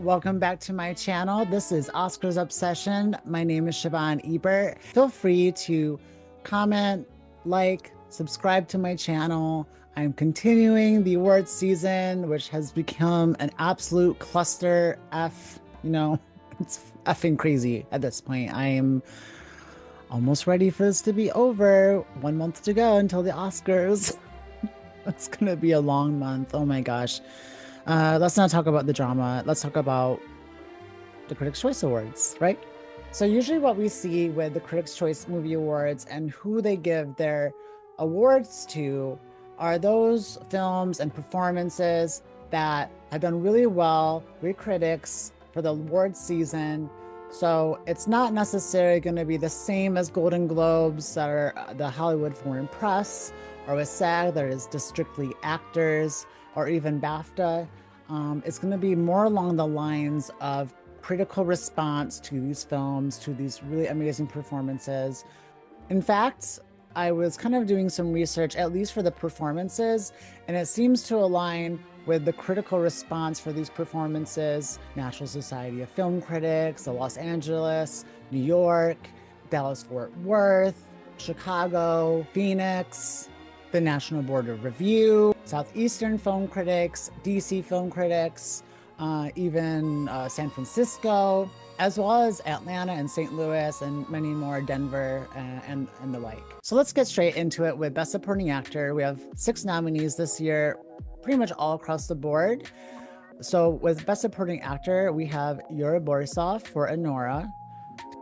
welcome back to my channel. This is Oscars Obsession. My name is Siobhan Ebert. Feel free to comment, like, subscribe to my channel. I'm continuing the awards season, which has become an absolute cluster F. It's effing crazy at this point. I am almost ready for this to be over. 1 month to go until the Oscars. It's gonna be a long month. Oh my gosh. Let's not talk about the drama. Let's talk about the Critics' Choice Awards, right? So usually what we see with the Critics' Choice Movie Awards and who they give their awards to are those films and performances that have done really well with critics for the awards season. So it's not necessarily going to be the same as Golden Globes or the Hollywood Foreign Press, or with SAG that is just strictly actors, or even BAFTA. It's going to be more along the lines of critical response to these films, to these really amazing performances. In fact, I was kind of doing some research, at least for the performances, and it seems to align with the critical response for these performances. National Society of Film Critics, the Los Angeles, New York, Dallas-Fort Worth, Chicago, Phoenix, the National Board of Review, Southeastern Film Critics, DC Film Critics, even San Francisco, as well as Atlanta and St. Louis and many more, Denver and the like. So let's get straight into it with Best Supporting Actor. We have 6 nominees this year, pretty much all across the board. So with Best Supporting Actor, we have Yuri Borisov for Anora,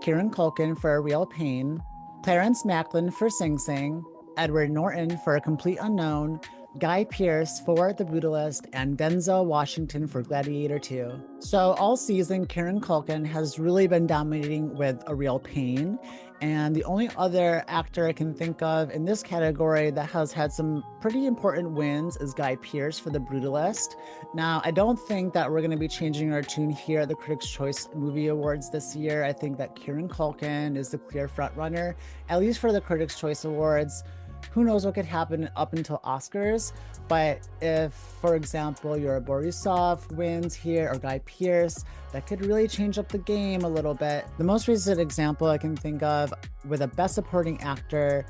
Kieran Culkin for A Real Pain, Clarence Macklin for Sing Sing, Edward Norton for A Complete Unknown, Guy Pearce for The Brutalist, and Denzel Washington for Gladiator 2. So all season, Kieran Culkin has really been dominating with A Real Pain. And the only other actor I can think of in this category that has had some pretty important wins is Guy Pearce for The Brutalist. Now, I don't think that we're going to be changing our tune here at the Critics' Choice Movie Awards this year. I think that Kieran Culkin is the clear frontrunner, at least for the Critics' Choice Awards. Who knows what could happen up until Oscars, but if, for example, Yuri Borisov wins here or Guy Pearce, that could really change up the game a little bit. The most recent example I can think of with a Best Supporting Actor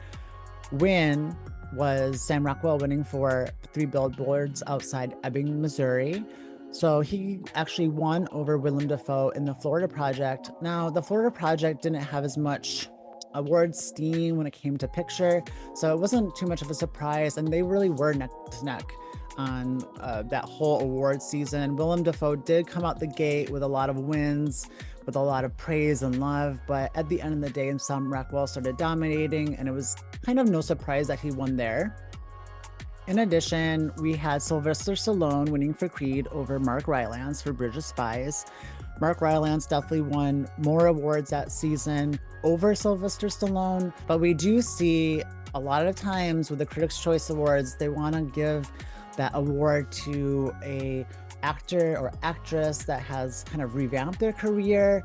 win was Sam Rockwell winning for 3 Billboards Outside Ebbing, Missouri. So he actually won over Willem Dafoe in The Florida Project. Now, The Florida Project didn't have as much award steam when it came to picture, so it wasn't too much of a surprise, and they really were neck to neck on that whole award season. Willem Dafoe did come out the gate with a lot of wins, with a lot of praise and love, but at the end of the day, Sam Rockwell started dominating, and it was kind of no surprise that he won there. In addition, we had Sylvester Stallone winning for Creed over Mark Rylance for Bridge of Spies. Mark Rylance definitely won more awards that season over Sylvester Stallone, but we do see a lot of times with the Critics' Choice Awards, they want to give that award to a actor or actress that has kind of revamped their career.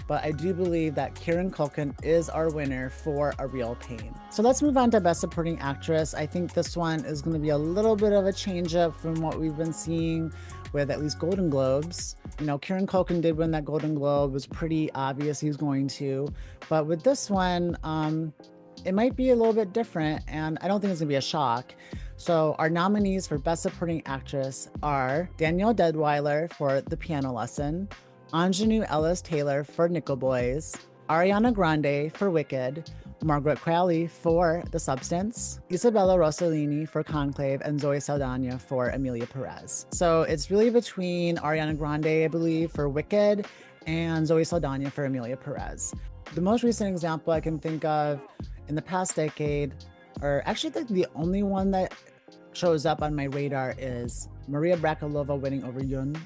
But I do believe that Kieran Culkin is our winner for A Real Pain. So let's move on to Best Supporting Actress. I think this one is going to be a little bit of a change up from what we've been seeing with at least Golden Globes. Kieran Culkin did win that Golden Globe. It was pretty obvious he's going to. But with this one, it might be a little bit different, and I don't think it's going to be a shock. So our nominees for Best Supporting Actress are Danielle Deadwyler for The Piano Lesson, Anjanou Ellis-Taylor for Nickel Boys, Ariana Grande for Wicked, Margaret Qualley for The Substance, Isabella Rossellini for Conclave, and Zoe Saldana for Emilia Pérez. So it's really between Ariana Grande, I believe, for Wicked, and Zoe Saldana for Emilia Pérez. The most recent example I can think of in the past decade, or actually the only one that shows up on my radar, is Maria Bakalova winning over Yoon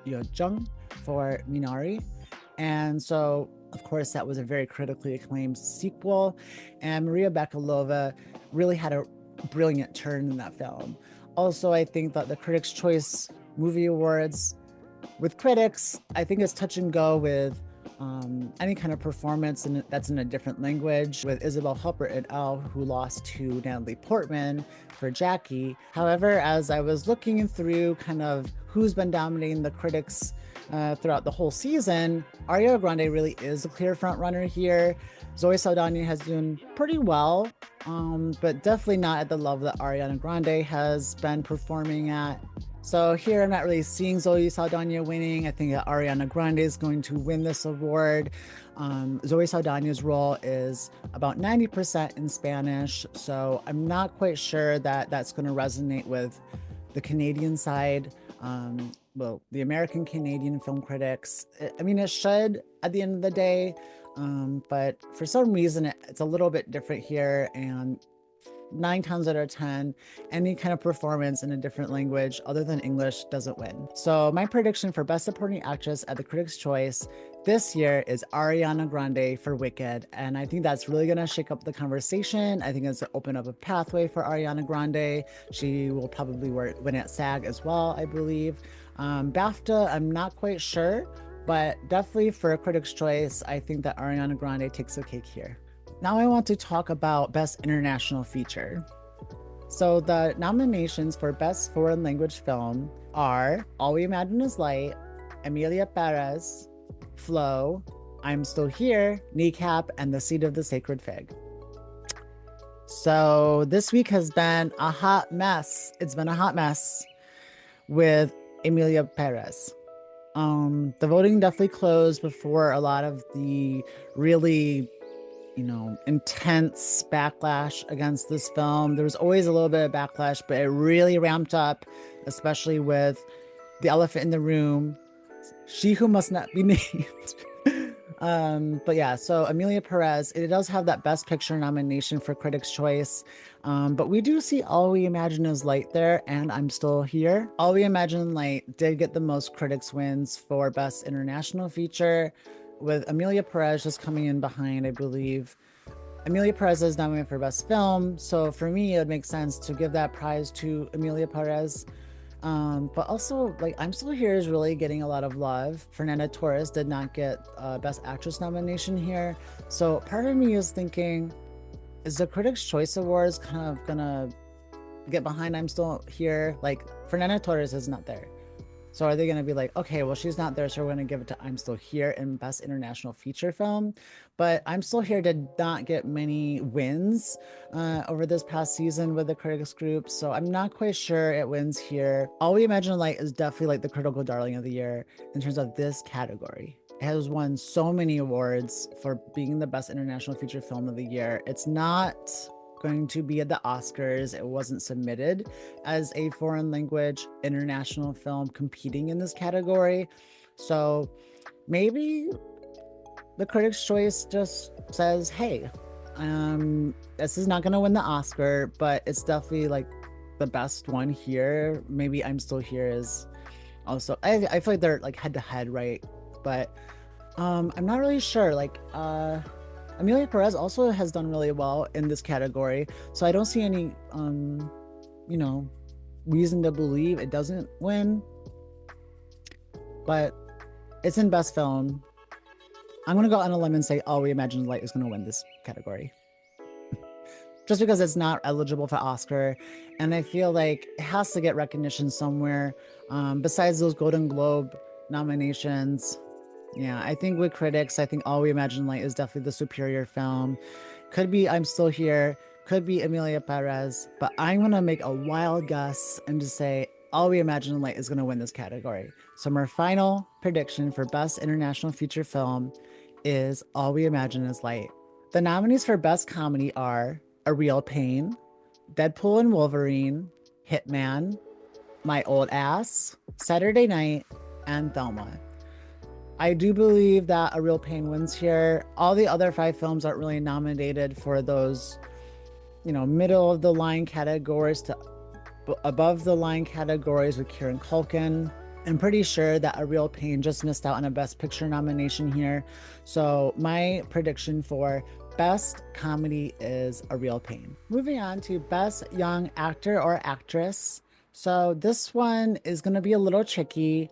Yo-jung for Minari. And so, of course, that was a very critically acclaimed sequel, and Maria Bakalova really had a brilliant turn in that film. Also, I think that the Critics' Choice Movie Awards, with critics, I think it's touch and go with any kind of performance that's in a different language, with Isabel Huppert et al., who lost to Natalie Portman for Jackie. However, as I was looking through kind of who's been dominating the critics throughout the whole season, Ariana Grande really is a clear front runner here. Zoe Saldana has done pretty well, but definitely not at the level that Ariana Grande has been performing at. So here I'm not really seeing Zoe Saldana winning. I think that Ariana Grande is going to win this award. Zoe Saldana's role is about 90% in Spanish, so I'm not quite sure that that's going to resonate with the Canadian side. Well, the American Canadian film critics. I mean, it should at the end of the day, but for some reason it's a little bit different here, and 9 times out of 10, any kind of performance in a different language other than English doesn't win. So my prediction for Best Supporting Actress at the Critics' Choice this year is Ariana Grande for Wicked. And I think that's really gonna shake up the conversation. I think it's gonna open up a pathway for Ariana Grande. She will probably win at SAG as well, I believe. BAFTA, I'm not quite sure, but definitely for a Critics' Choice, I think that Ariana Grande takes the cake here. Now I want to talk about Best International Feature. So the nominations for Best Foreign Language Film are All We Imagine Is Light, Emilia Pérez, Flow, I'm Still Here, Kneecap, and The Seed of the Sacred Fig. So this week has been a hot mess. It's been a hot mess with Emilia Pérez. The voting definitely closed before a lot of the really intense backlash against this film. There was always a little bit of backlash, but it really ramped up, especially with the elephant in the room, she who must not be named. But yeah, so Emilia Pérez, it does have that Best Picture nomination for Critics' Choice. But we do see All We Imagine Is Light there, and I'm Still Here. All We Imagine Light did get the most critics wins for Best International Feature, with Emilia Pérez just coming in behind, I believe. Emilia Pérez is nominated for Best Film, so for me, it would make sense to give that prize to Emilia Pérez. But also, like, I'm Still Here is really getting a lot of love. Fernanda Torres did not get Best Actress nomination here. So part of me is thinking, is the Critics' Choice Awards kind of gonna get behind I'm Still Here? Like, Fernanda Torres is not there. So are they going to be like, okay, well, she's not there, so we're going to give it to I'm Still Here in Best International Feature Film? But I'm Still Here did not get many wins over this past season with the critics group, so I'm not quite sure it wins here. All We Imagine Light is definitely like the critical darling of the year in terms of this category. It has won so many awards for being the Best International Feature Film of the year. It's not going to be at the Oscars. It wasn't submitted as a foreign language international film competing in this category. So maybe the Critics' Choice just says, hey, this is not going to win the Oscar, but it's definitely like the best one here. Maybe I'm Still Here is also, I feel like they're like head to head, right? But I'm not really sure. Like, Emilia Pérez also has done really well in this category, so I don't see any, reason to believe it doesn't win. But it's in Best Film. I'm gonna go on a limb and say All We Imagine Light is gonna win this category, just because it's not eligible for Oscar, and I feel like it has to get recognition somewhere besides those Golden Globe nominations. Yeah, I think with critics, I think All We Imagine Light is definitely the superior film. Could be I'm Still Here, could be Emilia Pérez, but I'm going to make a wild guess and just say All We Imagine Light is going to win this category. So my final prediction for Best International Feature Film is All We Imagine Is Light. The nominees for Best Comedy are A Real Pain, Deadpool and Wolverine, Hitman, My Old Ass, Saturday Night, and Thelma. I do believe that A Real Pain wins here. All the other 5 films aren't really nominated for those, middle of the line categories to above the line categories with Kieran Culkin. I'm pretty sure that A Real Pain just missed out on a Best Picture nomination here. So my prediction for Best Comedy is A Real Pain. Moving on to Best Young Actor or Actress. So this one is going to be a little tricky.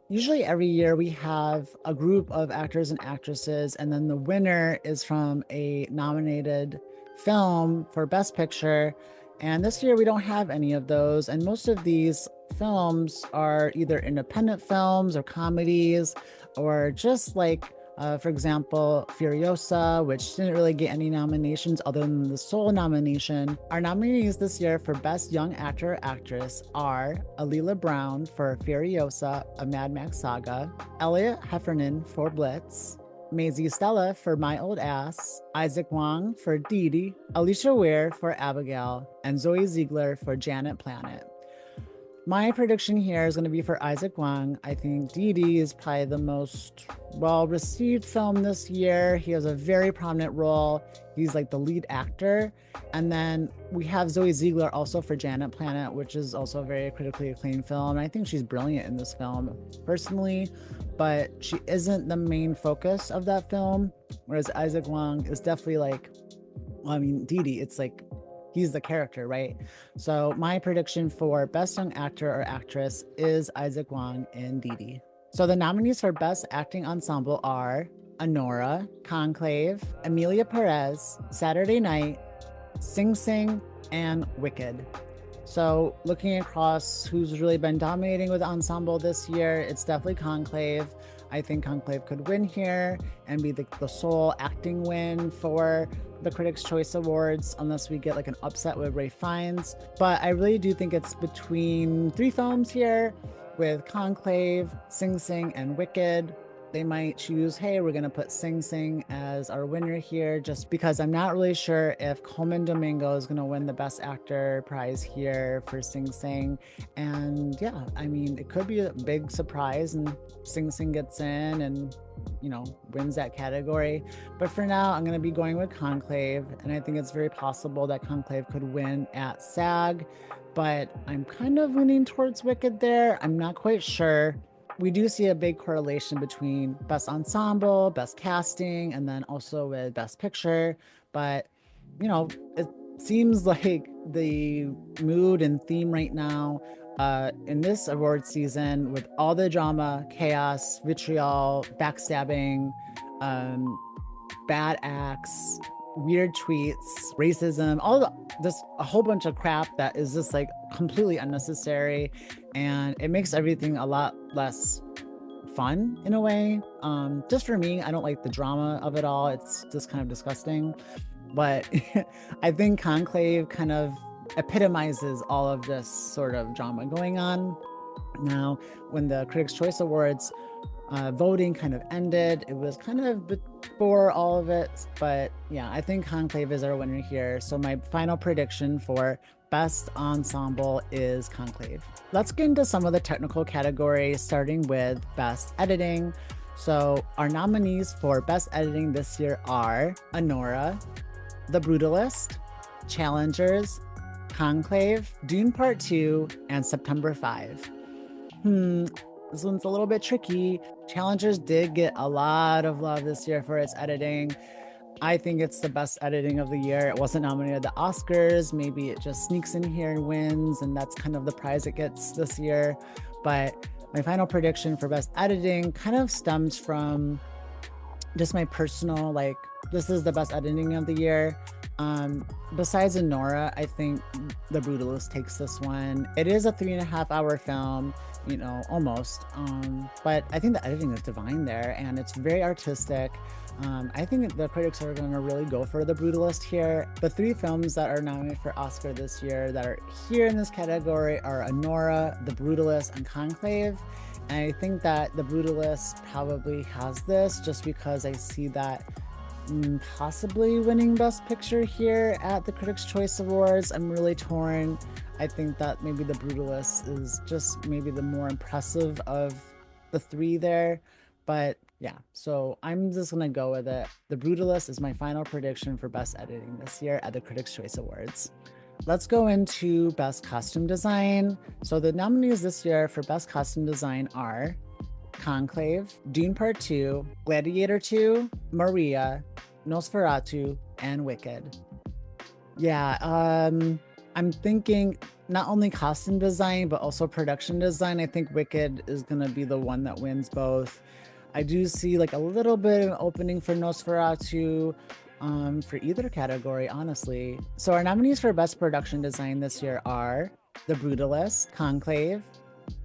Usually every year we have a group of actors and actresses, and then the winner is from a nominated film for Best Picture. And this year we don't have any of those. And most of these films are either independent films or comedies or just like, for example, Furiosa, which didn't really get any nominations other than the Soul nomination. Our nominees this year for Best Young Actor or Actress are Alila Brown for Furiosa, a Mad Max Saga, Elliot Heffernan for Blitz, Maisie Stella for My Old Ass, Isaac Wong for Dee Dee, Alicia Ware for Abigail, and Zoe Ziegler for Janet Planet. My prediction here is going to be for Isaac Wong. I think Dee Dee is probably the most well-received film this year. He has a very prominent role. He's like the lead actor. And then we have Zoe Ziegler also for Janet Planet, which is also a very critically acclaimed film. I think she's brilliant in this film personally, but she isn't the main focus of that film. Whereas Isaac Wong is definitely like, well, I mean, Dee Dee, it's like, he's the character, right? So my prediction for Best Young Actor or Actress is Isaac Wong and Dee Dee. So the nominees for Best Acting Ensemble are Anora, Conclave, Emilia Pérez, Saturday Night, Sing Sing, and Wicked. So looking across who's really been dominating with Ensemble this year, it's definitely Conclave. I think Conclave could win here and be the sole acting win for the Critics' Choice Awards, unless we get like an upset with Ralph Fiennes. But I really do think it's between 3 films here with Conclave, Sing Sing, and Wicked. They might choose, hey, we're going to put Sing Sing as our winner here, just because I'm not really sure if Colman Domingo is going to win the Best Actor prize here for Sing Sing. And yeah, I mean, it could be a big surprise and Sing Sing gets in and, you know, wins that category. But for now, I'm going to be going with Conclave. And I think it's very possible that Conclave could win at SAG. But I'm kind of leaning towards Wicked there. I'm not quite sure. We do see a big correlation between Best Ensemble, Best Casting, and then also with Best Picture. But, you know, it seems like the mood and theme right now in this award season, with all the drama, chaos, vitriol, backstabbing, bad acts, weird tweets, racism, just a whole bunch of crap that is just like completely unnecessary, and it makes everything a lot less fun in a way. Just for me, I don't like the drama of it all. It's just kind of disgusting. But I think Conclave kind of epitomizes all of this sort of drama going on. Now, when the Critics' Choice Awards voting kind of ended, it was kind of before all of it, but yeah, I think Conclave is our winner here. So my final prediction for Best Ensemble is Conclave. Let's get into some of the technical categories, starting with Best Editing. So our nominees for Best Editing this year are Anora, The Brutalist, Challengers, Conclave, Dune Part 2, and September 5. This one's a little bit tricky. Challengers did get a lot of love this year for its editing. I think it's the best editing of the year. It wasn't nominated at the Oscars. Maybe it just sneaks in here and wins, and that's kind of the prize it gets this year. But my final prediction for best editing kind of stems from just my personal, like, this is the best editing of the year. Besides Anora, I think The Brutalist takes this one. It is a 3.5-hour film, you know, almost. But I think the editing is divine there, and it's very artistic. I think the critics are going to really go for The Brutalist here. The 3 films that are nominated for Oscar this year that are here in this category are Anora, The Brutalist, and Conclave. And I think that The Brutalist probably has this just because I see that possibly winning Best Picture here at the Critics' Choice Awards. I'm really torn. I think that maybe The Brutalist is just maybe the more impressive of the 3 there. But yeah, so I'm just gonna go with it. The Brutalist is my final prediction for Best Editing this year at the Critics' Choice Awards. Let's go into Best Costume Design. So the nominees this year for Best Costume Design are Conclave, Dune Part 2, Gladiator 2, Maria, Nosferatu, and Wicked. Yeah, I'm thinking not only costume design, but also production design. I think Wicked is gonna be the one that wins both. I do see like a little bit of an opening for Nosferatu. for either category, honestly. So our nominees for Best Production Design this year are The Brutalist, Conclave,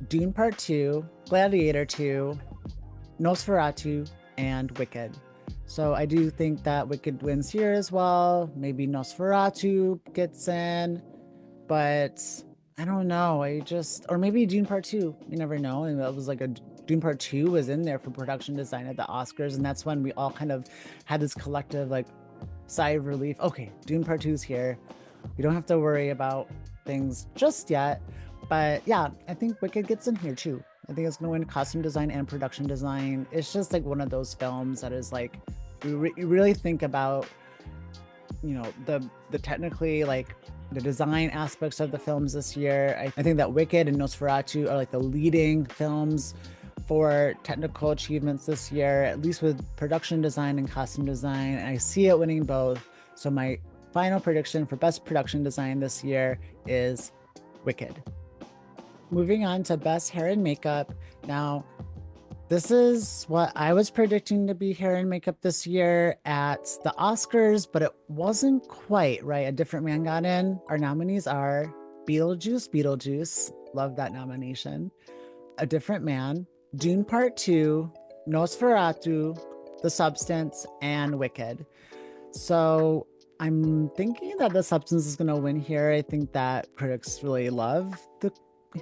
Dune Part 2, Gladiator 2, Nosferatu, and Wicked. So I do think that Wicked wins here as well. Maybe Nosferatu gets in, but I don't know. Or maybe Dune Part 2. You never know. And that was like a Dune Part 2 was in there for production design at the Oscars. And that's when we all kind of had this collective like sigh of relief. Okay, Dune Part 2 is here. We don't have to worry about things just yet. But yeah, I think Wicked gets in here too. I think it's going to win costume design and production design. It's just like one of those films that is like, you really think about, you know, the technically like the design aspects of the films this year. I think that Wicked and Nosferatu are like the leading films for technical achievements this year, at least with production design and costume design. And I see it winning both. So my final prediction for best production design this year is Wicked. Moving on to best hair and makeup. Now, this is what I was predicting to be hair and makeup this year at the Oscars, but it wasn't quite, right? A Different Man got in. Our nominees are Beetlejuice, love that nomination, A Different Man, Dune Part 2, Nosferatu, The Substance, and Wicked. So I'm thinking that The Substance is going to win here. I think that critics really love the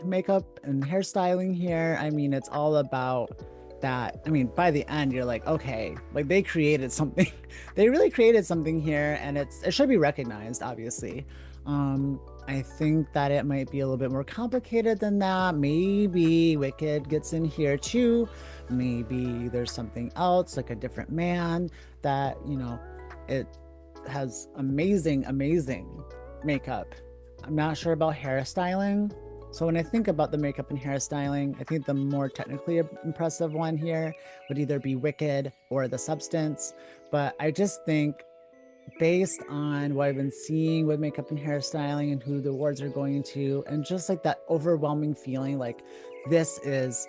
makeup and hairstyling here. I mean, it's all about that. I mean, by the end, you're like, okay, like they created something. They really created something here, and it should be recognized, obviously. I think that it might be a little bit more complicated than that. Maybe Wicked gets in here too. Maybe there's something else, like A Different Man, that, you know, it has amazing makeup. I'm not sure about hairstyling. So when I think about the makeup and hairstyling, I think the more technically impressive one here would either be Wicked or The Substance. But I just think based on what I've been seeing with makeup and hairstyling and who the awards are going to, and just like that overwhelming feeling, like this is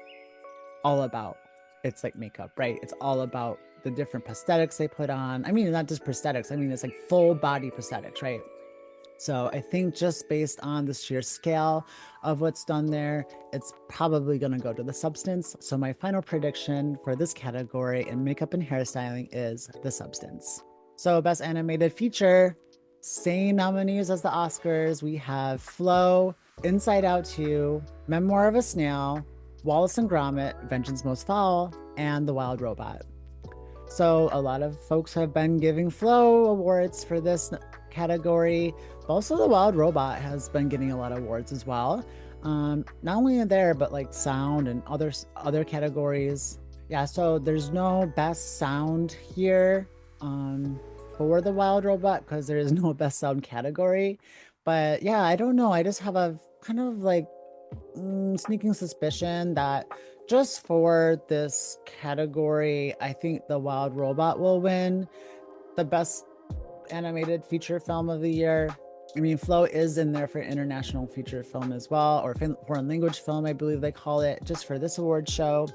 all about, it's like makeup, right? It's all about the different prosthetics they put on. I mean, not just prosthetics. I mean, it's like full body prosthetics, right? So I think just based on the sheer scale of what's done there, it's probably going to go to The Substance. So my final prediction for this category in makeup and hairstyling is The Substance. So best animated feature, same nominees as the Oscars. We have Flow, Inside Out 2, Memoir of a Snail, Wallace and Gromit, Vengeance Most Foul, and The Wild Robot. So a lot of folks have been giving Flow awards for this category. But also The Wild Robot has been getting a lot of awards as well. Not only in there, but like sound and other categories. Yeah, so there's no best sound here for The Wild Robot because there is no best sound category. But yeah, I don't know. I just have a kind of like sneaking suspicion that just for this category, I think The Wild Robot will win the best animated feature film of the year. I mean, Flow is in there for international feature film as well, or foreign language film, I believe they call it, just for this award show.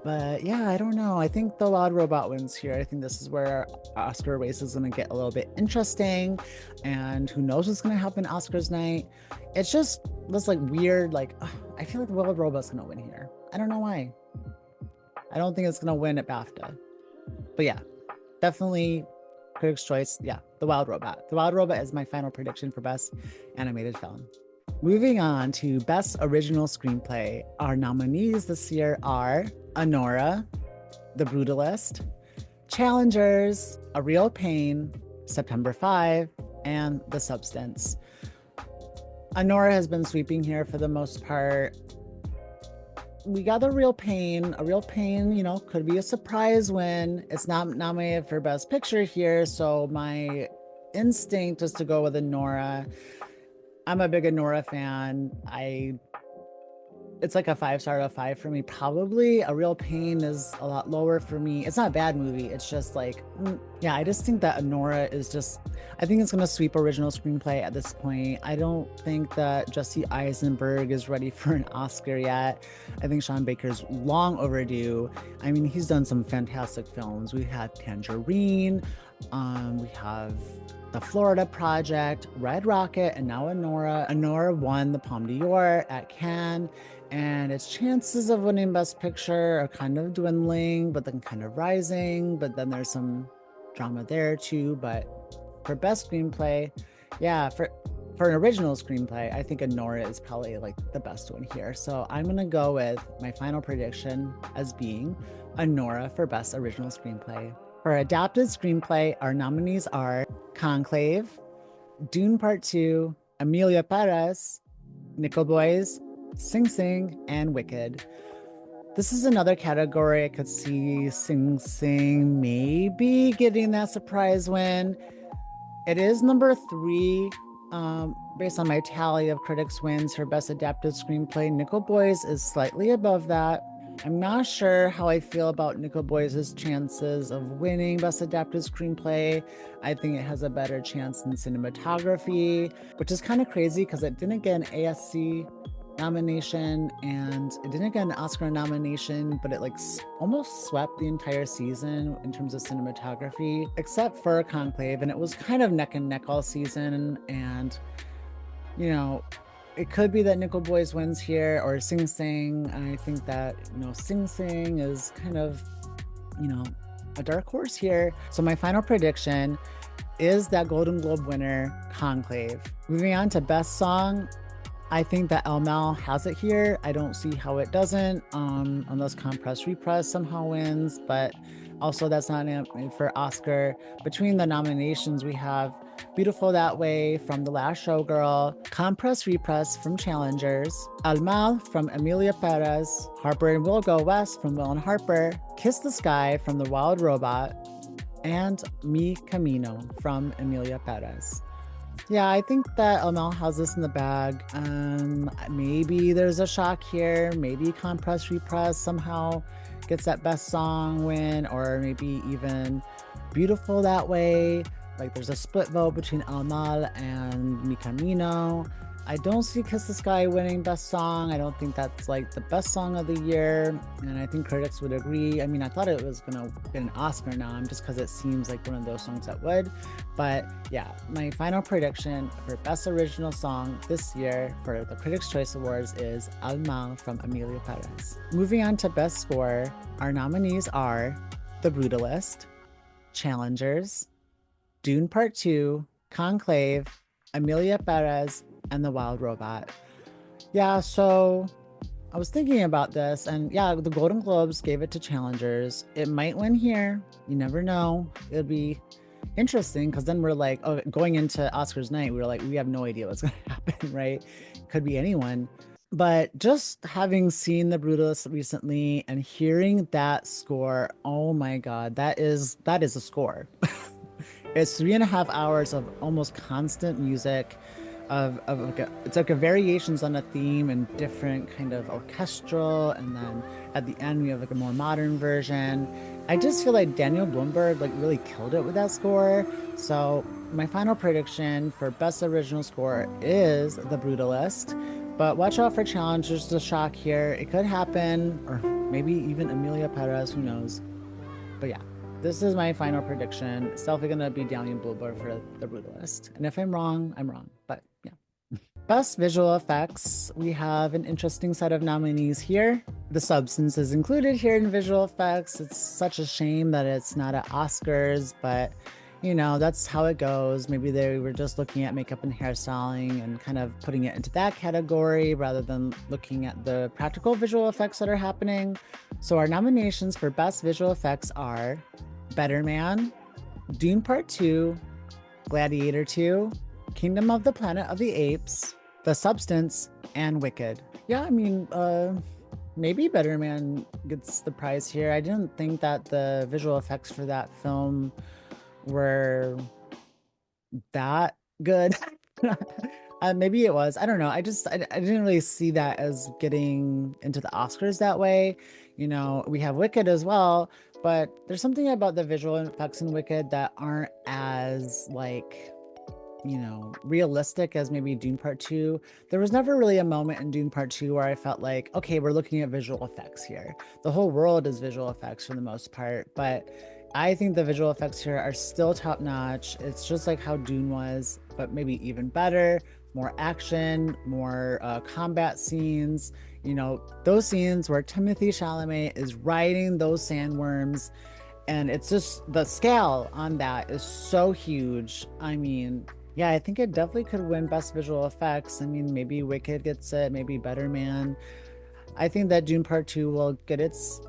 But yeah, I don't know. I think The Wild Robot wins here. I think this is where our Oscar race is going to get a little bit interesting, and who knows what's going to happen Oscars night. It's just this like weird, like I feel like The Wild Robot's going to win here. I don't know why. I don't think it's going to win at BAFTA. But yeah, definitely Critics' Choice. Yeah, The Wild Robot. The Wild Robot is my final prediction for best animated film. Moving on to best original screenplay. Our nominees this year are Anora, The Brutalist, Challengers, A Real Pain, September 5, and The Substance. Anora has been sweeping here for the most part. We got A Real Pain. A Real Pain, you know, could be a surprise win. It's not nominated for Best Picture here, so my instinct is to go with Anora. I'm a big Anora fan. It's like a 5-star out of 5 for me, probably. A Real Pain is a lot lower for me. It's not a bad movie. It's just like, yeah, I just think that Anora is just, I think it's going to sweep original screenplay at this point. I don't think that Jesse Eisenberg is ready for an Oscar yet. I think Sean Baker's long overdue. I mean, he's done some fantastic films. We had Tangerine, We have the Florida Project, Red Rocket, and now Anora. Anora won the Palme d'Or at Cannes, and its chances of winning Best Picture are kind of dwindling, but then kind of rising. But then there's some drama there too. But for Best Screenplay, yeah, for an original screenplay, I think Anora is probably like the best one here. So I'm gonna go with my final prediction as being Anora for Best Original Screenplay. For adapted screenplay, our nominees are Conclave, Dune Part 2, Emilia Pérez, Nickel Boys, Sing Sing, and Wicked. This is another category I could see Sing Sing maybe getting that surprise win. It is number 3, based on my tally of critics' wins for Best Adapted Screenplay. Nickel Boys is slightly above that. I'm not sure how I feel about Nickel Boys' chances of winning Best Adapted Screenplay. I think it has a better chance in cinematography, which is kind of crazy because it didn't get an ASC nomination and it didn't get an Oscar nomination, but it like almost swept the entire season in terms of cinematography, except for Conclave, and it was kind of neck and neck all season. And you know, it could be that Nickel Boys wins here or Sing Sing. I think that, Sing Sing is kind of, a dark horse here. So my final prediction is that Golden Globe winner, Conclave. Moving on to Best Song, I think that El Mal has it here. I don't see how it doesn't, unless Compress Repress somehow wins, but also that's not for Oscar. Between the nominations, we have Beautiful That Way from The Last Showgirl, Compress Repress from Challengers, El Mal from Emilia Pérez, Harper and Will Go West from Will and Harper, Kiss the Sky from The Wild Robot, and Mi Camino from Emilia Pérez. Yeah, I think that El Mal has this in the bag. Maybe there's a shock here. Maybe Compress Repress somehow gets that Best Song win, or maybe even Beautiful That Way. Like there's a split vote between El Mal and Mi Camino. I don't see Kiss the Sky winning Best Song. I don't think that's like the best song of the year. And I think critics would agree. I mean, I thought it was gonna get an Oscar nom just because it seems like one of those songs that would. But yeah, my final prediction for Best Original Song this year for the Critics' Choice Awards is El Mal from Emilia Pérez. Moving on to Best Score, our nominees are The Brutalist, Challengers, Dune Part 2, Conclave, Emilia Pérez, and The Wild Robot. Yeah, so I was thinking about this, and yeah, the Golden Globes gave it to Challengers. It might win here. You never know. It'll be interesting because then we're like, going into Oscars night, we were like, we have no idea what's going to happen, right? Could be anyone. But just having seen The Brutalist recently and hearing that score, oh my God, that is a score. It's 3.5 hours of almost constant music. It's like a variations on a theme and different kind of orchestral, and then at the end we have like a more modern version. I just feel like Daniel Blumberg like really killed it with that score. So my final prediction for Best Original Score is The Brutalist, but watch out for Challengers to shock here. It could happen, or maybe even Emilia Pérez, who knows. But yeah, this is my final prediction. It's definitely gonna be Daniel Blumberg for The Brutalist, and if I'm wrong, I'm wrong. But yeah. Best Visual Effects, we have an interesting set of nominees here. The Substance is included here in visual effects. It's such a shame that it's not at Oscars, but that's how it goes. Maybe they were just looking at makeup and hairstyling and kind of putting it into that category rather than looking at the practical visual effects that are happening. So our nominations for Best Visual Effects are Better Man, Dune Part 2, Gladiator 2, Kingdom of the Planet of the Apes, The Substance, and Wicked. Yeah, I mean, maybe Better Man gets the prize here. I didn't think that the visual effects for that film were that good. Maybe it was. I don't know. I didn't really see that as getting into the Oscars that way. We have Wicked as well, but there's something about the visual effects in Wicked that aren't as like, realistic as maybe Dune Part 2. There was never really a moment in Dune Part 2 where I felt like, okay, we're looking at visual effects here. The whole world is visual effects for the most part, but I think the visual effects here are still top notch. It's just like how Dune was, but maybe even better. More action, more combat scenes. You know, those scenes where Timothée Chalamet is riding those sandworms, and it's just the scale on that is so huge. I mean, yeah, I think it definitely could win Best Visual Effects. I mean, maybe Wicked gets it, maybe Better Man. I think that Dune Part 2 will get its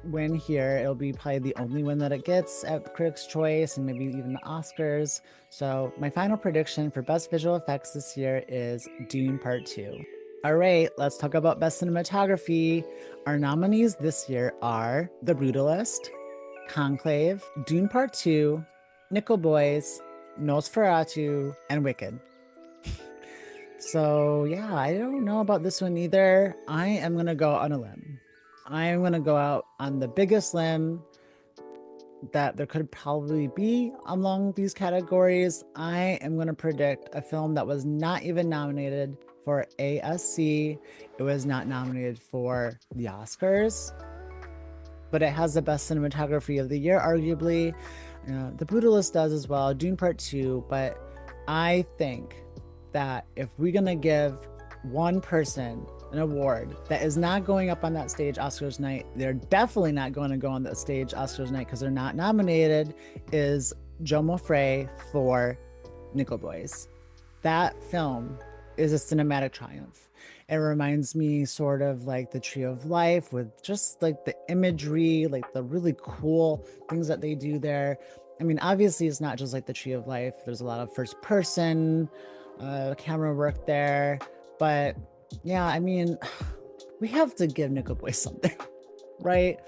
win here. It'll be probably the only win that it gets at Critics' Choice and maybe even the Oscars. So my final prediction for Best Visual Effects this year is Dune Part 2. All right, let's talk about Best Cinematography. Our nominees this year are The Brutalist, Conclave, Dune Part 2, Nickel Boys, Nosferatu, and Wicked. So yeah, I don't know about this one either. I am gonna go on a limb. I am gonna go out on the biggest limb that there could probably be among these categories. I am gonna predict a film that was not even nominated for ASC. It was not nominated for the Oscars, but it has the best cinematography of the year, arguably. The Brutalist does as well, Dune Part 2, but I think that if we're gonna give one person an award that is not going up on that stage Oscars night, they're definitely not going to go on that stage Oscars night because they're not nominated, is Jomo Frey for Nickel Boys. That film is a cinematic triumph. It reminds me sort of like the Tree of Life, with just like the imagery, like the really cool things that they do there. I mean, obviously it's not just like the Tree of Life. There's a lot of first person camera work there, but yeah, I mean, we have to give Nickel Boys something, right?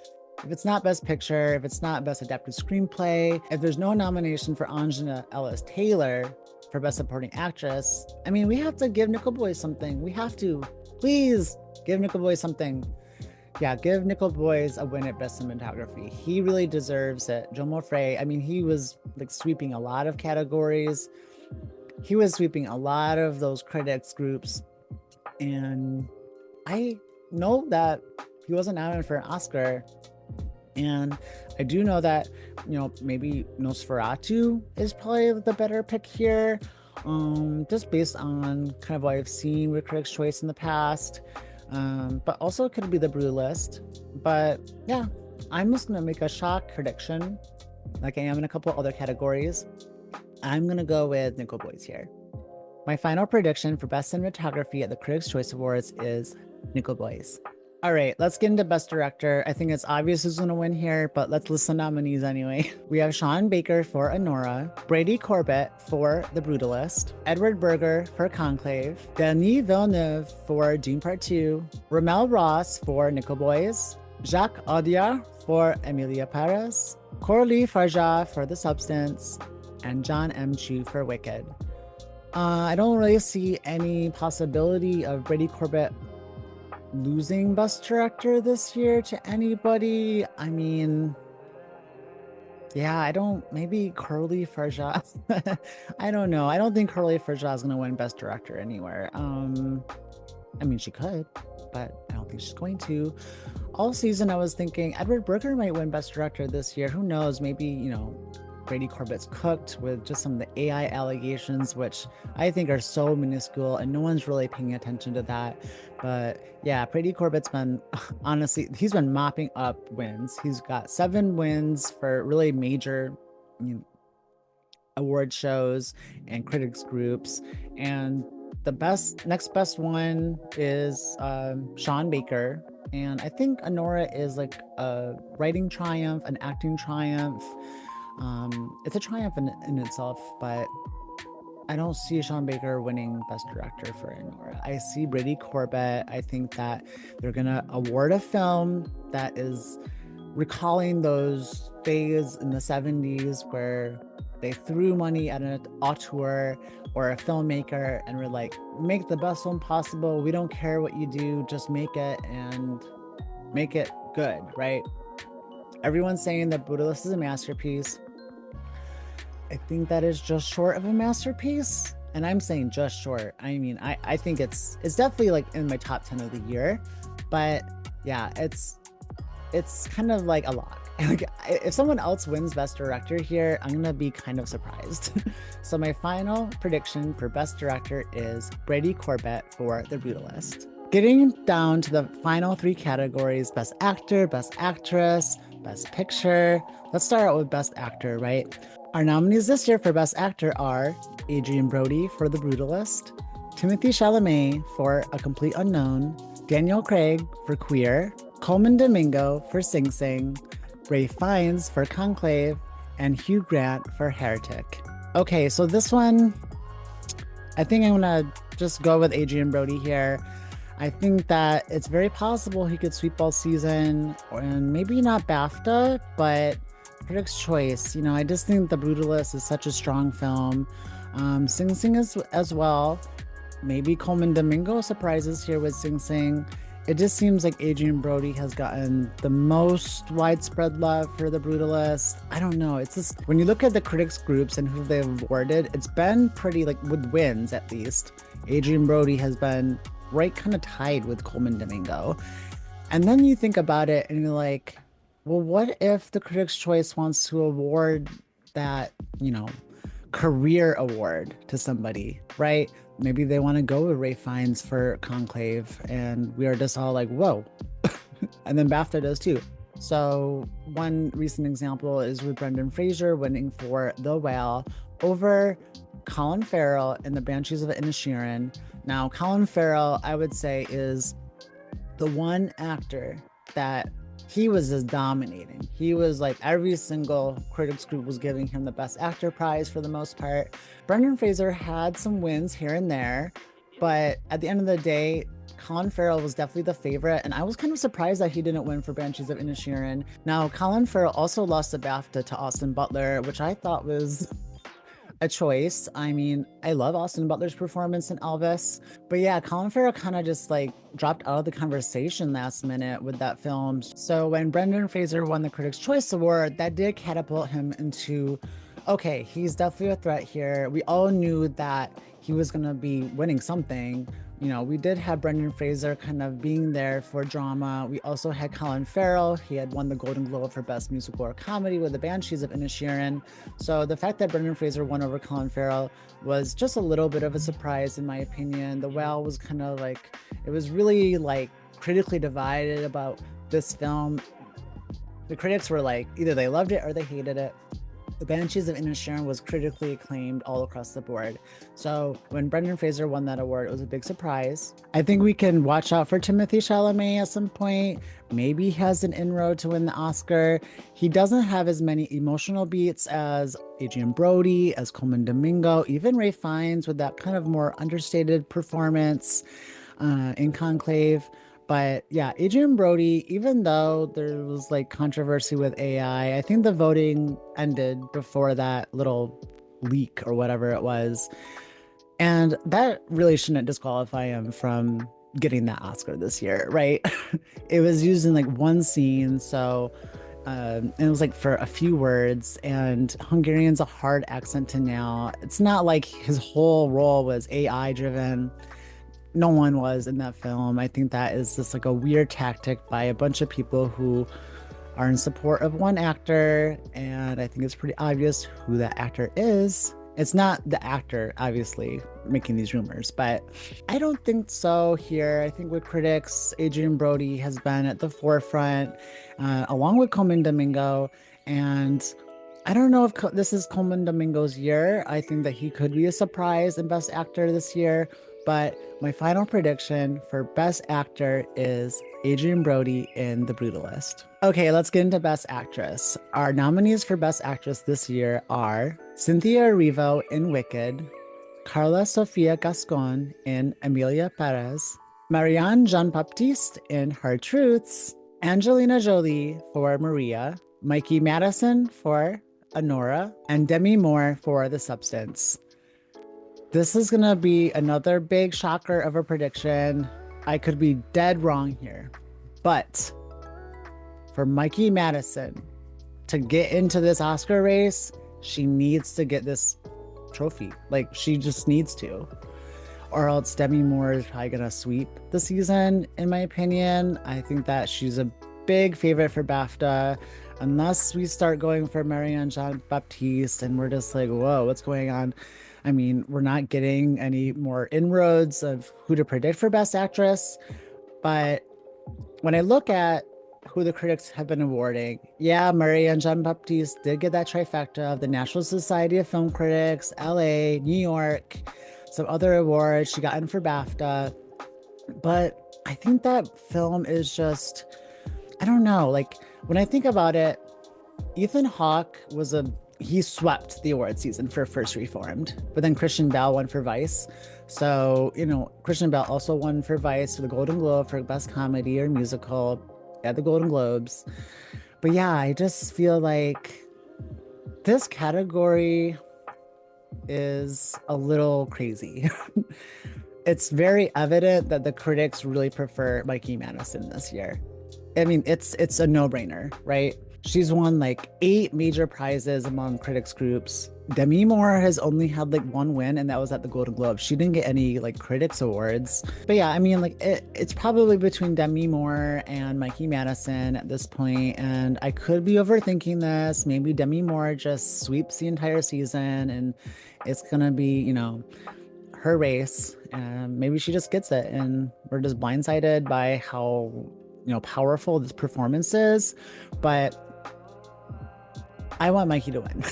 If it's not Best Picture, if it's not Best Adapted Screenplay, if there's no nomination for Anjana Ellis-Taylor for Best Supporting Actress, I mean, we have to give Nickel Boys something. We have to. Please give Nickel Boys something. Yeah, give Nickel Boys a win at Best Cinematography. He really deserves it. Jomo Frey, I mean, he was like sweeping a lot of categories. He was sweeping a lot of those critics groups. And I know that he wasn't nominated for an Oscar. And I do know that, you know, maybe Nosferatu is probably the better pick here, just based on kind of what I've seen with Critics' Choice in the past. But also it could be The Brutalist. But yeah, I'm just going to make a shock prediction, like I am in a couple other categories. I'm going to go with Nickel Boys here. My final prediction for Best Cinematography at the Critics' Choice Awards is Nickel Boys. All right, let's get into Best Director. I think it's obvious who's going to win here, but let's list the nominees anyway. We have Sean Baker for Anora, Brady Corbett for The Brutalist, Edward Berger for Conclave, Denis Villeneuve for Dune Part 2, Ramel Ross for Nickel Boys, Jacques Audiard for Emilia Pérez, Coralie Farja for The Substance, and John M. Chu for Wicked. I don't really see any possibility of Brady Corbett losing Best Director this year to anybody. I mean, yeah, I don't, maybe Coralie Farja. I don't know. I don't think Coralie Farja is going to win Best Director anywhere. I mean, she could, but I don't think she's going to. All season, I was thinking Edward Berger might win Best Director this year. Who knows? Maybe, you know, Brady Corbett's cooked with just some of the AI allegations, which I think are so minuscule and no one's really paying attention to that. But yeah, Brady Corbett's been, honestly, he's been mopping up wins. He's got 7 wins for really major, you know, award shows and critics groups. And the next best one is Sean Baker. And I think Anora is like a writing triumph, an acting triumph. It's a triumph in itself, but I don't see Sean Baker winning Best Director for Anora. I see Brady Corbett. I think that they're gonna award a film that is recalling those days in the 70s where they threw money at an auteur or a filmmaker and were like, make the best film possible. We don't care what you do, just make it and make it good, right? Everyone's saying that Brutalist is a masterpiece. I think that is just short of a masterpiece. And I'm saying just short. I mean, I think it's definitely like in my top 10 of the year. But yeah, it's kind of like a lock. Like, if someone else wins Best Director here, I'm gonna be kind of surprised. So my final prediction for Best Director is Brady Corbett for The Brutalist. Getting down to the final three categories: Best Actor, Best Actress, Best Picture. Let's start out with Best Actor, right? Our nominees this year for Best Actor are Adrien Brody for The Brutalist, Timothée Chalamet for A Complete Unknown, Daniel Craig for Queer, Colman Domingo for Sing Sing, Ralph Fiennes for Conclave, and Hugh Grant for Heretic. Okay, so this one, I think I'm gonna just go with Adrien Brody here. I think that it's very possible he could sweep all season, and maybe not BAFTA, but Critics' Choice. You know, I just think The Brutalist is such a strong film. Sing Sing as well. Maybe Colman Domingo surprises here with Sing Sing. It just seems like Adrien Brody has gotten the most widespread love for The Brutalist. I don't know. It's just, when you look at the critics groups and who they've awarded, it's been pretty, like, with wins at least, Adrien Brody has been right kind of tied with Colman Domingo. And then you think about it and you're like, well, what if the Critics' Choice wants to award that, you know, career award to somebody, right? Maybe they want to go with Ralph Fiennes for Conclave, and we are just all like, whoa. And then BAFTA does too. So one recent example is with Brendan Fraser winning for The Whale over Colin Farrell in The Banshees of Inisherin. Now, Colin Farrell, I would say, is the one actor that he was just dominating. He was like, every single critics group was giving him the Best Actor prize for the most part. Brendan Fraser had some wins here and there, but at the end of the day, Colin Farrell was definitely the favorite, and I was kind of surprised that he didn't win for Banshees of Inisherin. Now, Colin Farrell also lost the BAFTA to Austin Butler, which I thought was a choice. I mean, I love Austin Butler's performance in Elvis, but yeah, Colin Farrell kind of just like dropped out of the conversation last minute with that film. So when Brendan Fraser won the Critics' Choice Award, that did catapult him into, okay, he's definitely a threat here. We all knew that he was going to be winning something. You know, we did have Brendan Fraser kind of being there for drama. We also had Colin Farrell. He had won the Golden Globe for Best Musical or Comedy with The Banshees of Inisherin. So the fact that Brendan Fraser won over Colin Farrell was just a little bit of a surprise, in my opinion. The Whale was kind of like, it was really like critically divided about this film. The critics were like, either they loved it or they hated it. The Banshees of Inisherin was critically acclaimed all across the board. So when Brendan Fraser won that award, it was a big surprise. I think we can watch out for Timothée Chalamet at some point. Maybe he has an inroad to win the Oscar. He doesn't have as many emotional beats as Adrien Brody, as Colman Domingo, even Ralph Fiennes with that kind of more understated performance in Conclave. But yeah, Adrien Brody, even though there was like controversy with AI, I think the voting ended before that little leak or whatever it was. And that really shouldn't disqualify him from getting that Oscar this year, right? It was used in like one scene. So it was like for a few words, and Hungarian's a hard accent to nail. It's not like his whole role was AI driven. No one was in that film. I think that is just like a weird tactic by a bunch of people who are in support of one actor, and I think it's pretty obvious who that actor is. It's not the actor, obviously, making these rumors, but I don't think so here. I think with critics, Adrien Brody has been at the forefront, along with Colman Domingo, and I don't know if this is Colman Domingo's year. I think that he could be a surprise in Best Actor this year. But my final prediction for Best Actor is Adrien Brody in The Brutalist. Okay, let's get into Best Actress. Our nominees for Best Actress this year are Cynthia Erivo in Wicked, Carla Sofia Gascon in Emilia Pérez, Marianne Jean-Baptiste in Hard Truths, Angelina Jolie for Maria, Mikey Madison for Anora, and Demi Moore for The Substance. This is going to be another big shocker of a prediction. I could be dead wrong here. But for Mikey Madison to get into this Oscar race, she needs to get this trophy. Like, she just needs to. Or else Demi Moore is probably going to sweep the season, in my opinion. I think that she's a big favorite for BAFTA. unless we start going for Marianne Jean Baptiste and we're just like, whoa, what's going on? I mean, we're not getting any more inroads of who to predict for Best Actress. But when I look at who the critics have been awarding, yeah, Marianne Jean Baptiste did get that trifecta of the National Society of Film Critics, LA, New York, some other awards. She got in for BAFTA. But I think that film is just, I don't know, like when I think about it, Ethan Hawke he swept the award season for First Reformed, but then Christian Bale won for Vice. So, Christian Bale also won for Vice for the Golden Globe for Best Comedy or Musical at the Golden Globes. But yeah, I just feel like this category is a little crazy. It's very evident that the critics really prefer Mikey Madison this year. I mean, it's a no-brainer, right? She's won like 8 major prizes among critics groups. Demi Moore has only had like 1 win, and that was at the Golden Globes. She didn't get any like critics awards. But yeah, I mean, like it's probably between Demi Moore and Mikey Madison at this point, and I could be overthinking this. Maybe Demi Moore just sweeps the entire season, and it's gonna be, her race, and maybe she just gets it, and we're just blindsided by how powerful this performance is. But I want Mikey to win.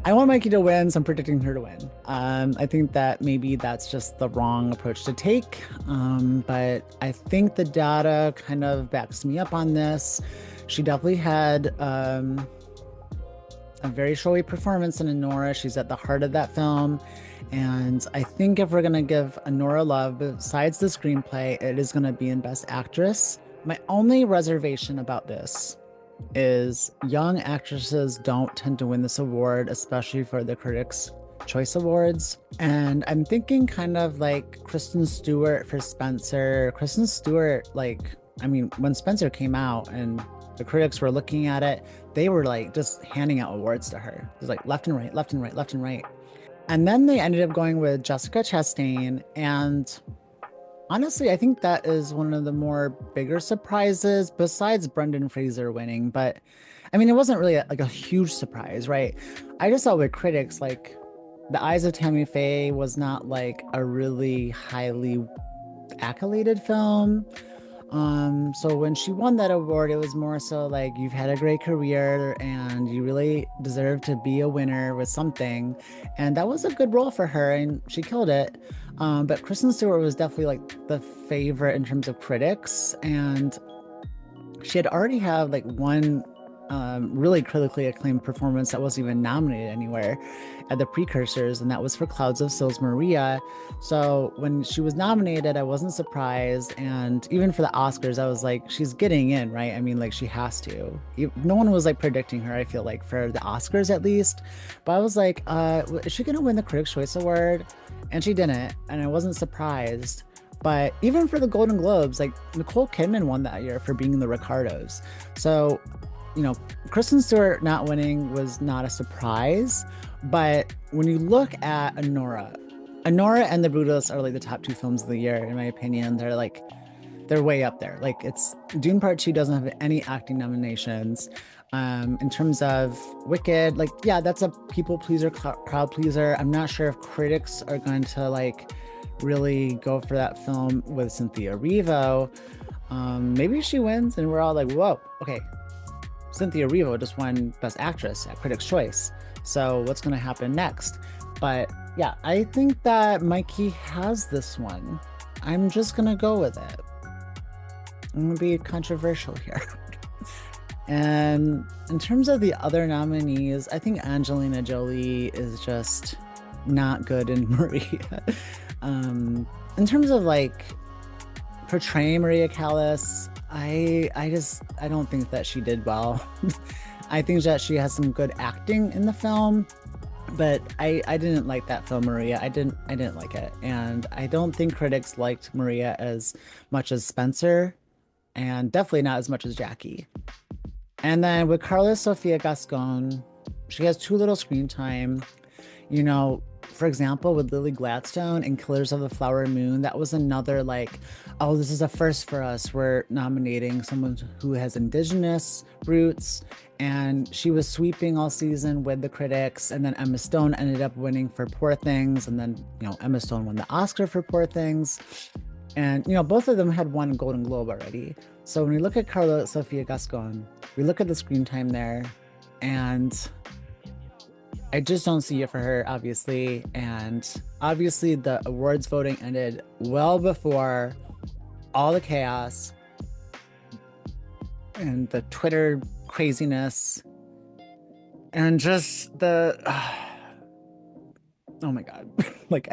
I want Mikey to win, so I'm predicting her to win. I think that maybe that's just the wrong approach to take, but I think the data kind of backs me up on this. She definitely had a very showy performance in Anora. She's at the heart of that film. And I think if we're going to give Anora love, besides the screenplay, it is going to be in Best Actress. My only reservation about this is young actresses don't tend to win this award, especially for the Critics' Choice Awards. And I'm thinking kind of like Kristen Stewart for Spencer. Kristen Stewart, when Spencer came out and the critics were looking at it, they were like just handing out awards to her. It was like left and right, left and right, left and right. And then they ended up going with Jessica Chastain. And honestly, I think that is one of the more bigger surprises besides Brendan Fraser winning. But I mean, it wasn't really a huge surprise, right? I just thought with critics, like The Eyes of Tammy Faye was not like a really highly accoladed film. So when she won that award, it was more so like, you've had a great career and you really deserve to be a winner with something. And that was a good role for her and she killed it. But Kristen Stewart was definitely like the favorite in terms of critics. And she had already had like one really critically acclaimed performance that wasn't even nominated anywhere at the precursors, and that was for Clouds of Sils Maria. So when she was nominated, I wasn't surprised, and even for the Oscars, I was like, she's getting in, right? I mean, like, she has to. No one was like predicting her, I feel like, for the Oscars at least, but I was like, is she gonna win the Critics' Choice Award? And she didn't, and I wasn't surprised. But even for the Golden Globes, like, Nicole Kidman won that year for being the Ricardos. So Kristen Stewart not winning was not a surprise. But when you look at Anora and The Brutalist are like the top 2 films of the year, in my opinion. They're way up there. Like, it's Dune Part 2 doesn't have any acting nominations. In terms of Wicked, like, yeah, that's a people pleaser, crowd pleaser. I'm not sure if critics are going to like really go for that film with Cynthia Erivo. Maybe she wins and we're all like, whoa, okay. Cynthia Erivo just won Best Actress at Critics' Choice. So what's going to happen next? But yeah, I think that Mikey has this one. I'm just going to go with it. I'm going to be controversial here. And in terms of the other nominees, I think Angelina Jolie is just not good in Maria. In terms of like portraying Maria Callas, I don't think that she did well. I think that she has some good acting in the film, but I didn't like that film, Maria. I didn't like it. And I don't think critics liked Maria as much as Spencer, and definitely not as much as Jackie. And then with Carla Sofia Gascon, she has too little screen time. for example, with Lily Gladstone and Killers of the Flower Moon, that was another like, oh, this is a first for us. We're nominating someone who has indigenous roots, and she was sweeping all season with the critics. And then Emma Stone ended up winning for Poor Things, and then Emma Stone won the Oscar for Poor Things, and both of them had won a Golden Globe already. So when we look at Carla Sofia Gascon, we look at the screen time there, and I just don't see it for her, obviously. And obviously, the awards voting ended well before all the chaos and the Twitter craziness and just the. Oh my God. Like,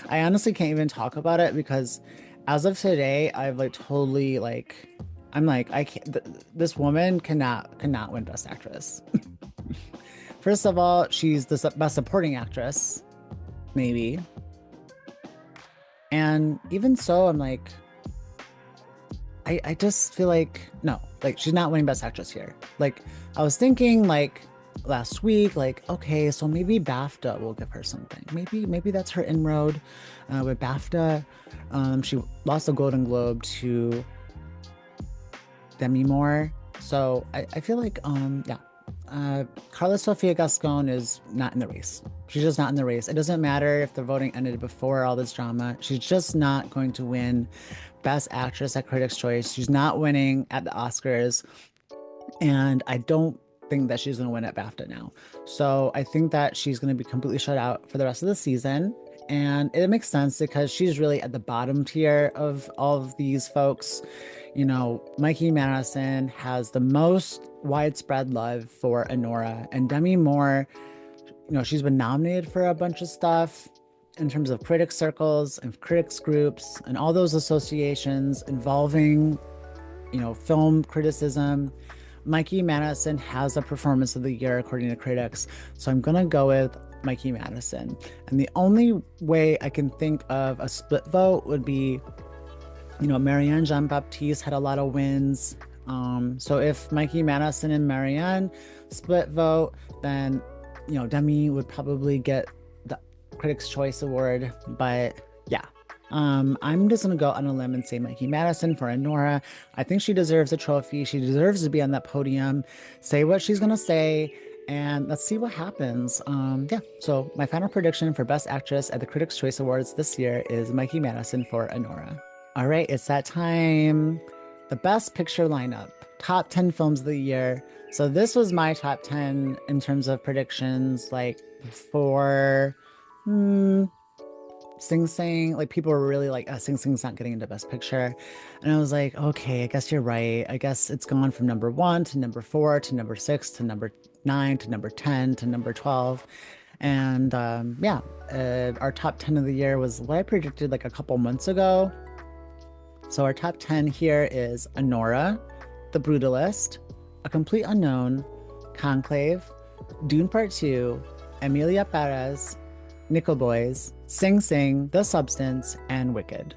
I honestly can't even talk about it because as of today, I've like totally like, I'm like, I can't, this woman cannot win Best Actress. First of all, she's the best supporting actress, maybe. And even so, I'm like, I just feel like, no, like she's not winning Best Actress here. Like, I was thinking like last week, like, okay, so maybe BAFTA will give her something. Maybe that's her inroad with BAFTA. She lost the Golden Globe to Demi Moore. So I feel like, yeah. Carla Sofia Gascon is not in the race. She's just not in the race. It doesn't matter if the voting ended before all this drama. She's just not going to win Best Actress at Critics' Choice. She's not winning at the Oscars. And I don't think that she's going to win at BAFTA now. So I think that she's going to be completely shut out for the rest of the season. And it makes sense because she's really at the bottom tier of all of these folks. Mikey Madison has the most widespread love for Anora, and Demi Moore, she's been nominated for a bunch of stuff in terms of critics circles and critics groups and all those associations involving, film criticism. Mikey Madison has a performance of the year according to critics, so I'm gonna go with Mikey Madison. And the only way I can think of a split vote would be, Marianne Jean-Baptiste had a lot of wins. So if Mikey Madison and Marianne split vote, then, Demi would probably get the Critics' Choice Award. But yeah, I'm just gonna go on a limb and say Mikey Madison for Anora. I think she deserves a trophy. She deserves to be on that podium, say what she's gonna say, and let's see what happens. Yeah, so my final prediction for Best Actress at the Critics' Choice Awards this year is Mikey Madison for Anora. All right, it's that time. The Best Picture lineup, top 10 films of the year. So this was my top 10 in terms of predictions, like for Sing Sing. Like people were really like, Sing Sing's not getting into Best Picture. And I was like, okay, I guess you're right. I guess it's gone from number 1 to number 4 to number 6 to number 9 to number 10 to number 12. And yeah, our top 10 of the year was what I predicted like a couple months ago. So our top 10 here is Anora, The Brutalist, A Complete Unknown, Conclave, Dune Part 2, Emilia Pérez, Nickel Boys, Sing Sing, The Substance, and Wicked.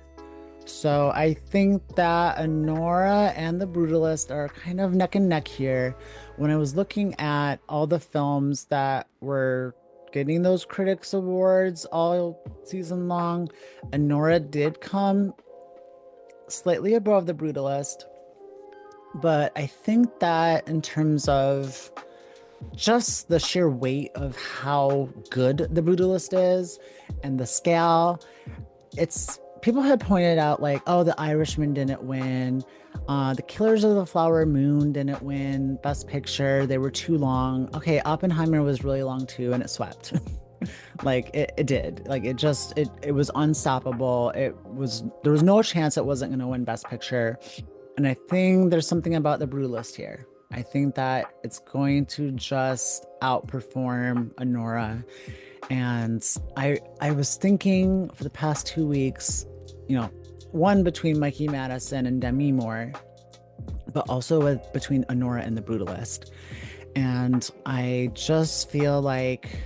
So I think that Anora and The Brutalist are kind of neck and neck here. When I was looking at all the films that were getting those critics awards all season long, Anora did come slightly above The Brutalist, but I think that in terms of just the sheer weight of how good The Brutalist is and the scale, it's people had pointed out like, oh, The Irishman didn't win, The Killers of the Flower Moon didn't win Best Picture, they were too long. Okay, Oppenheimer was really long too, and it swept. Like it did. Like it was unstoppable. There was no chance it wasn't going to win Best Picture. And I think there's something about The Brutalist here. I think that it's going to just outperform Anora. And I was thinking for the past 2 weeks, one between Mikey Madison and Demi Moore, but also between Anora and The Brutalist. And I just feel like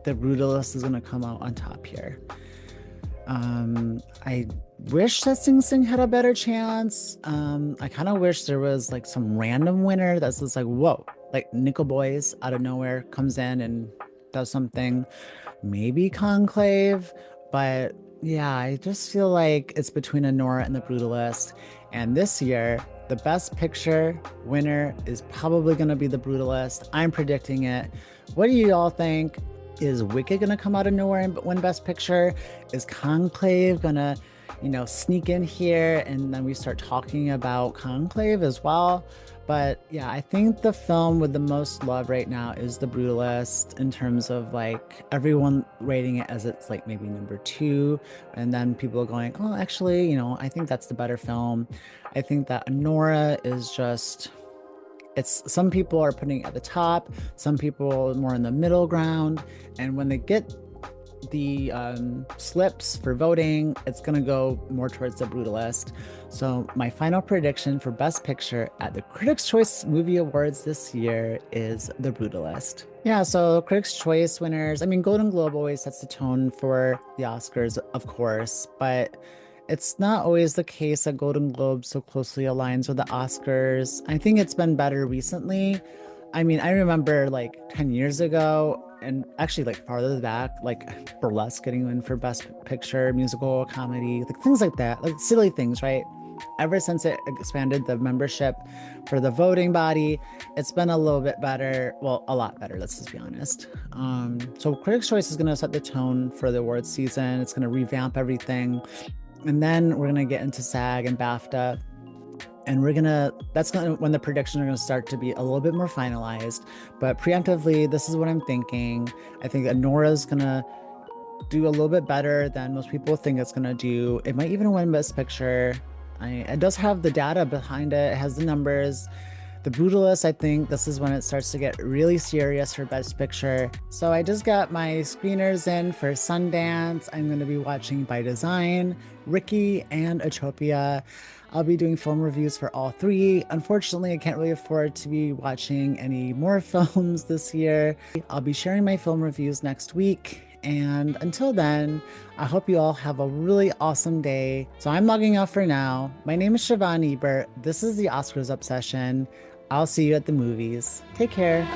The Brutalist is going to come out on top here. I wish that Sing Sing had a better chance. I kind of wish there was like some random winner that's just like, whoa, like Nickel Boys out of nowhere comes in and does something. maybe Conclave, but yeah, I just feel like it's between Anora and The Brutalist. And this year, the Best Picture winner is probably going to be The Brutalist. I'm predicting it. What do you all think? Is Wicked going to come out of nowhere and win Best Picture? Is Conclave going to, sneak in here and then we start talking about Conclave as well? But yeah, I think the film with the most love right now is The Brutalist in terms of like everyone rating it as it's like maybe number two. And then people are going, oh, actually, I think that's the better film. I think that Anora is just, it's some people are putting it at the top, some people more in the middle ground. And when they get the slips for voting, it's going to go more towards The Brutalist. So my final prediction for Best Picture at the Critics' Choice Movie Awards this year is The Brutalist. Yeah, so Critics' Choice winners, I mean, Golden Globe always sets the tone for the Oscars, of course, but it's not always the case that Golden Globe so closely aligns with the Oscars. I think it's been better recently. I mean, I remember like 10 years ago, and actually like farther back, like Burlesque getting in for Best Picture, musical, comedy, like things like that, like silly things, right? Ever since it expanded the membership for the voting body, it's been a little bit better. Well, a lot better, let's just be honest. So Critics' Choice is going to set the tone for the awards season. It's going to revamp everything. And then we're going to get into SAG and BAFTA. And that's when the predictions are gonna start to be a little bit more finalized. But preemptively, this is what I'm thinking. I think Anora's gonna do a little bit better than most people think it's gonna do. It might even win Best Picture. It does have the data behind it. It has the numbers. The Brutalist, I think this is when it starts to get really serious for Best Picture. So I just got my screeners in for Sundance. I'm going to be watching By Design, Ricky, and Utopia. I'll be doing film reviews for all three. Unfortunately, I can't really afford to be watching any more films this year. I'll be sharing my film reviews next week. And until then, I hope you all have a really awesome day. So I'm logging off for now. My name is Siobhan Ebert. This is the Oscars Obsession. I'll see you at the movies. Take care.